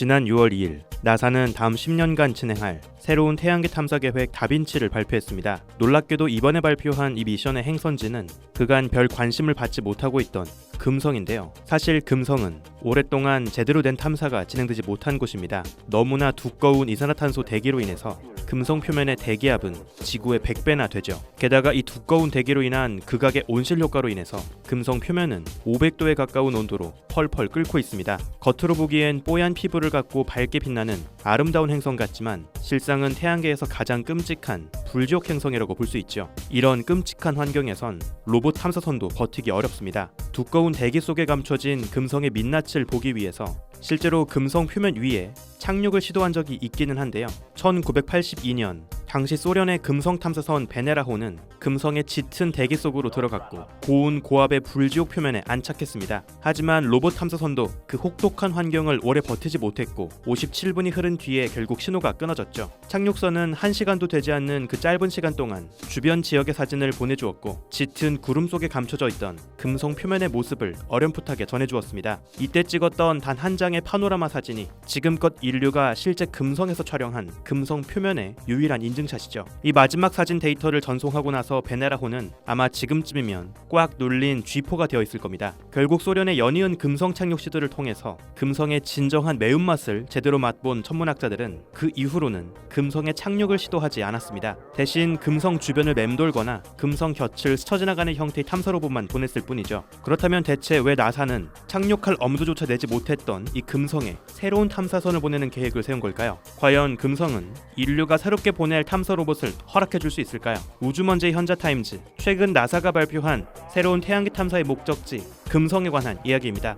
지난 6월 2일 나사는 다음 10년간 진행할 새로운 태양계 탐사 계획 다빈치를 발표했습니다. 놀랍게도 이번에 발표한 이 미션의 행선지는 그간 별 관심을 받지 못하고 있던 금성인데요. 사실 금성은 오랫동안 제대로 된 탐사가 진행되지 못한 곳입니다. 너무나 두꺼운 이산화탄소 대기로 인해서 금성 표면의 대기압은 지구의 100배나 되죠. 게다가 이 두꺼운 대기로 인한 극악의 온실 효과로 인해서 금성 표면은 500도에 가까운 온도로 펄펄 끓고 있습니다. 겉으로 보기엔 뽀얀 피부를 갖고 밝게 빛나는 아름다운 행성 같지만 실상은 태양계에서 가장 끔찍한 불지옥 행성이라고 볼 수 있죠. 이런 끔찍한 환경에선 로봇 탐사선도 버티기 어렵습니다. 두꺼운 대기 속에 감춰진 금성의 민낯을 보기 위해서 실제로 금성 표면 위에 착륙을 시도한 적이 있기는 한데요. 1982년 당시 소련의 금성 탐사선 베네라호는 금성의 짙은 대기 속으로 들어갔고 고온 고압의 불지옥 표면에 안착했습니다. 하지만 로봇 탐사선도 그 혹독한 환경을 오래 버티지 못했고 57분이 흐른 뒤에 결국 신호가 끊어졌죠. 착륙선은 1시간도 되지 않는 그 짧은 시간 동안 주변 지역의 사진을 보내주었고 짙은 구름 속에 감춰져 있던 금성 표면의 모습을 어렴풋하게 전해주었습니다. 이때 찍었던 단 한 장의 파노라마 사진이 지금껏 인류가 실제 금성에서 촬영한 금성 표면의 유일한 인증샷이죠. 이 마지막 사진 데이터를 전송하고 나서 베네라호는 아마 지금쯤이면 꽉 눌린 쥐포가 되어 있을 겁니다. 결국 소련의 연이은 금성 착륙 시도를 통해서 금성의 진정한 매운맛을 제대로 맛본 천문학자들은 그 이후로는 금성에 착륙을 시도하지 않았습니다. 대신 금성 주변을 맴돌거나 금성 곁을 스쳐 지나가는 형태의 탐사 로봇만 보냈을 뿐이죠. 그렇다면 대체 왜 나사는 착륙할 엄두조차 내지 못했던 이 금성에 새로운 탐사선을 보내는 계획을 세운 걸까요? 과연 금성은 인류가 새롭게 보낼 탐사 로봇을 허락해줄 수 있을까요? 우주먼지의 현자타임즈, 최근 나사가 발표한 새로운 태양계 탐사의 목적지 금성에 관한 이야기입니다.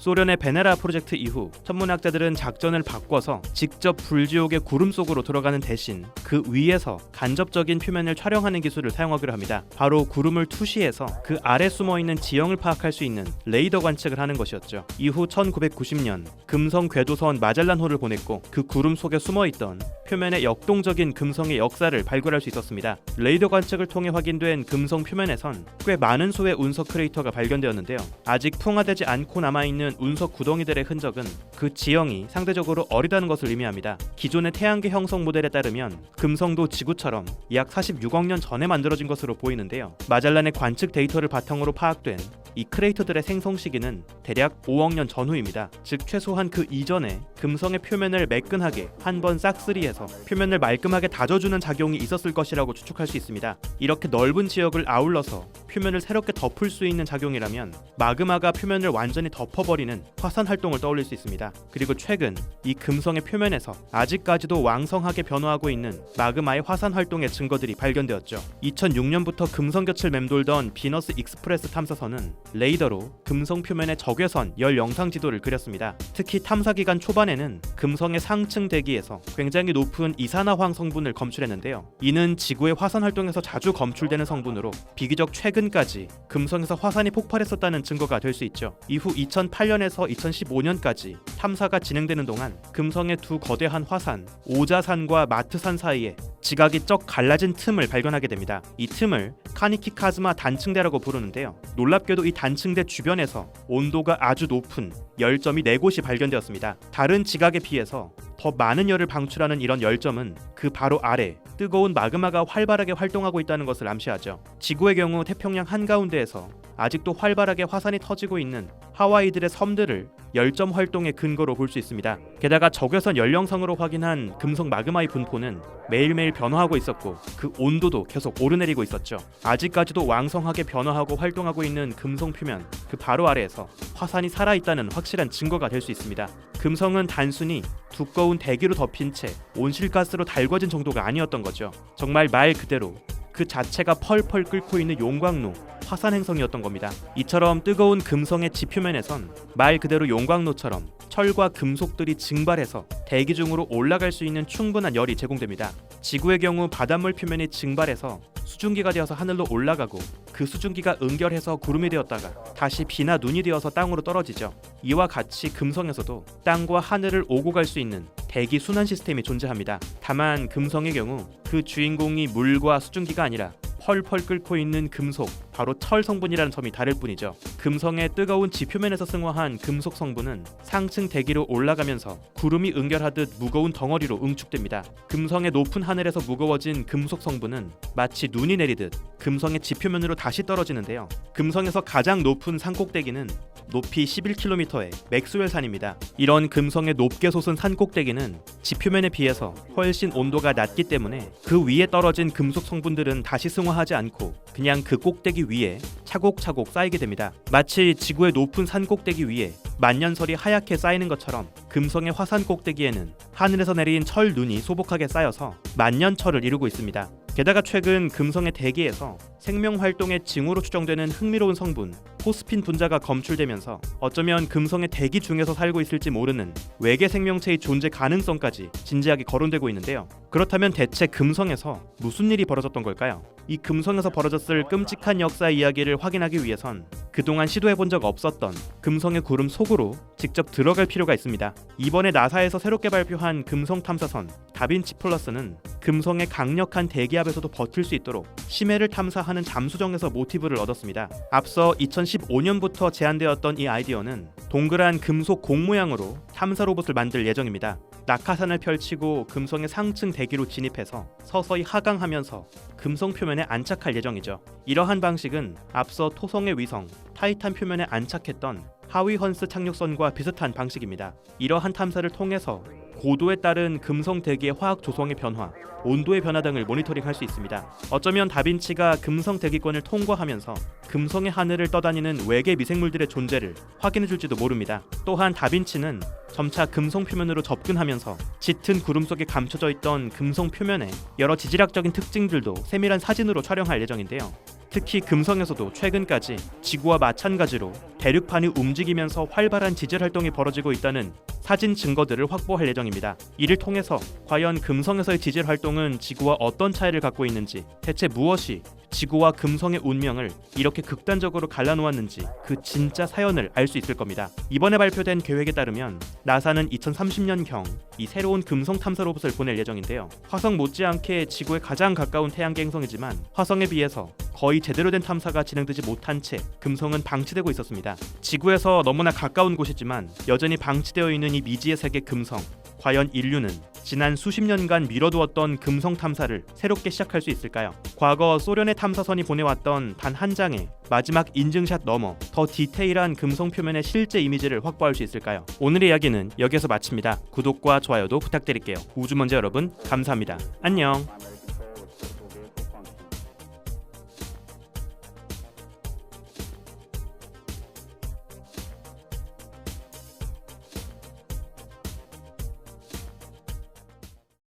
소련의 베네라 프로젝트 이후 천문학자들은 작전을 바꿔서 직접 불지옥의 구름 속으로 들어가는 대신 그 위에서 간접적인 표면을 촬영하는 기술을 사용하기로 합니다. 바로 구름을 투시해서 그 아래 숨어있는 지형을 파악할 수 있는 레이더 관측을 하는 것이었죠. 이후 1990년 금성 궤도선 마젤란호를 보냈고 그 구름 속에 숨어있던 표면의 역동적인 금성의 역사를 발굴할 수 있었습니다. 레이더 관측을 통해 확인된 금성 표면에선 꽤 많은 수의 운석 크레이터가 발견되었는데요. 아직 풍화되지 않고 남아있는 운석 구덩이들의 흔적은 그 지형이 상대적으로 어리다는 것을 의미합니다. 기존의 태양계 형성 모델에 따르면 금성도 지구처럼 약 46억 년 전에 만들어진 것으로 보이는데요. 마젤란의 관측 데이터를 바탕으로 파악된 이 크레이터들의 생성 시기는 대략 5억 년 전후입니다. 즉 최소한 그 이전에 금성의 표면을 매끈하게 한번 싹쓸이해서 표면을 말끔하게 다져주는 작용이 있었을 것이라고 추측할 수 있습니다. 이렇게 넓은 지역을 아울러서 표면을 새롭게 덮을 수 있는 작용이라면 마그마가 표면을 완전히 덮어버리는 화산 활동을 떠올릴 수 있습니다. 그리고 최근 이 금성의 표면에서 아직까지도 왕성하게 변화하고 있는 마그마의 화산 활동의 증거들이 발견되었죠. 2006년부터 금성 곁을 맴돌던 비너스 익스프레스 탐사선은 레이더로 금성 표면의 적외선 열 영상 지도를 그렸습니다. 특히 탐사 기간 초반에는 금성의 상층 대기에서 굉장히 높은 이산화황 성분을 검출했는데요. 이는 지구의 화산 활동에서 자주 검출되는 성분으로 비교적 최근까지 금성에서 화산이 폭발했었다는 증거가 될 수 있죠. 이후 2008년에서 2015년까지 탐사가 진행되는 동안 금성의 두 거대한 화산 오자산과 마트산 사이에 지각이 쩍 갈라진 틈을 발견하게 됩니다. 이 틈을 카니키카즈마 단층대라고 부르는데요. 놀랍게도 이 단층대 주변에서 온도가 아주 높은 열점이 4곳이 발견되었습니다. 다른 지각에 비해서 더 많은 열을 방출하는 이런 열점은 그 바로 아래 뜨거운 마그마가 활발하게 활동하고 있다는 것을 암시하죠. 지구의 경우 태평양 한가운데에서 아직도 활발하게 화산이 터지고 있는 하와이들의 섬들을 열점 활동의 근거로 볼 수 있습니다. 게다가 적외선 열 영상으로 확인한 금성 마그마의 분포는 매일매일 변화하고 있었고 그 온도도 계속 오르내리고 있었죠. 아직까지도 왕성하게 변화하고 활동하고 있는 금성 표면 그 바로 아래에서 화산이 살아있다는 확실한 증거가 될 수 있습니다. 금성은 단순히 두꺼운 대기로 덮인 채 온실가스로 달궈진 정도가 아니었던 거죠. 정말 말 그대로 그 자체가 펄펄 끓고 있는 용광로, 화산 행성이었던 겁니다. 이처럼 뜨거운 금성의 지표면에선 말 그대로 용광로처럼 철과 금속들이 증발해서 대기 중으로 올라갈 수 있는 충분한 열이 제공됩니다. 지구의 경우 바닷물 표면이 증발해서 수증기가 되어서 하늘로 올라가고 그 수증기가 응결해서 구름이 되었다가 다시 비나 눈이 되어서 땅으로 떨어지죠. 이와 같이 금성에서도 땅과 하늘을 오고 갈 수 있는 대기 순환 시스템이 존재합니다. 다만 금성의 경우 그 주인공이 물과 수증기가 아니라 펄펄 끓고 있는 금속, 바로 철 성분이라는 점이 다를 뿐이죠. 금성의 뜨거운 지표면에서 승화한 금속 성분은 상층 대기로 올라가면서 구름이 응결하듯 무거운 덩어리로 응축됩니다. 금성의 높은 하늘에서 무거워진 금속 성분은 마치 눈이 내리듯 금성의 지표면으로 다시 떨어지는데요. 금성에서 가장 높은 산꼭대기는 높이 11km의 맥스웰 산입니다. 이런 금성의 높게 솟은 산 꼭대기는 지표면에 비해서 훨씬 온도가 낮기 때문에 그 위에 떨어진 금속 성분들은 다시 승화하지 않고 그냥 그 꼭대기 위에 차곡차곡 쌓이게 됩니다. 마치 지구의 높은 산 꼭대기 위에 만년설이 하얗게 쌓이는 것처럼 금성의 화산 꼭대기에는 하늘에서 내린 철 눈이 소복하게 쌓여서 만년철을 이루고 있습니다. 게다가 최근 금성의 대기에서 생명 활동의 징후로 추정되는 흥미로운 성분 포스핀 분자가 검출되면서 어쩌면 금성의 대기 중에서 살고 있을지 모르는 외계 생명체의 존재 가능성까지 진지하게 거론되고 있는데요. 그렇다면 대체 금성에서 무슨 일이 벌어졌던 걸까요? 이 금성에서 벌어졌을 끔찍한 역사의 이야기를 확인하기 위해선 그동안 시도해본 적 없었던 금성의 구름 속으로 직접 들어갈 필요가 있습니다. 이번에 나사에서 새롭게 발표한 금성 탐사선 다빈치 플러스는 금성의 강력한 대기압에서도 버틸 수 있도록 심해를 탐사하는 잠수정에서 모티브를 얻었습니다. 앞서 2015년부터 제안되었던 이 아이디어는 동그란 금속 공 모양으로 탐사 로봇을 만들 예정입니다. 낙하산을 펼치고 금성의 상층 대기로 진입해서 서서히 하강하면서 금성 표면에 안착할 예정이죠. 이러한 방식은 앞서 토성의 위성 타이탄 표면에 안착했던 하위 헌스 착륙선과 비슷한 방식입니다. 이러한 탐사를 통해서 고도에 따른 금성 대기의 화학 조성의 변화, 온도의 변화 등을 모니터링할 수 있습니다. 어쩌면 다빈치가 금성 대기권을 통과하면서 금성의 하늘을 떠다니는 외계 미생물들의 존재를 확인해줄지도 모릅니다. 또한 다빈치는 점차 금성 표면으로 접근하면서 짙은 구름 속에 감춰져 있던 금성 표면의 여러 지질학적인 특징들도 세밀한 사진으로 촬영할 예정인데요. 특히 금성에서도 최근까지 지구와 마찬가지로 대륙판이 움직이면서 활발한 지질 활동이 벌어지고 있다는 사진 증거들을 확보할 예정입니다. 이를 통해서 과연 금성에서의 지질 활동은 지구와 어떤 차이를 갖고 있는지, 대체 무엇이 지구와 금성의 운명을 이렇게 극단적으로 갈라놓았는지 그 진짜 사연을 알 수 있을 겁니다. 이번에 발표된 계획에 따르면 나사는 2030년경 이 새로운 금성 탐사 로봇을 보낼 예정인데요. 화성 못지않게 지구에 가장 가까운 태양계 행성이지만 화성에 비해서 거의 제대로 된 탐사가 진행되지 못한 채 금성은 방치되고 있었습니다. 지구에서 너무나 가까운 곳이지만 여전히 방치되어 있는 이 미지의 세계 금성. 과연 인류는 지난 수십 년간 미뤄두었던 금성 탐사를 새롭게 시작할 수 있을까요? 과거 소련의 탐사선이 보내왔던 단 한 장의 마지막 인증샷 넘어 더 디테일한 금성 표면의 실제 이미지를 확보할 수 있을까요? 오늘의 이야기는 여기서 마칩니다. 구독과 좋아요도 부탁드릴게요. 우주먼지 여러분, 감사합니다. 안녕.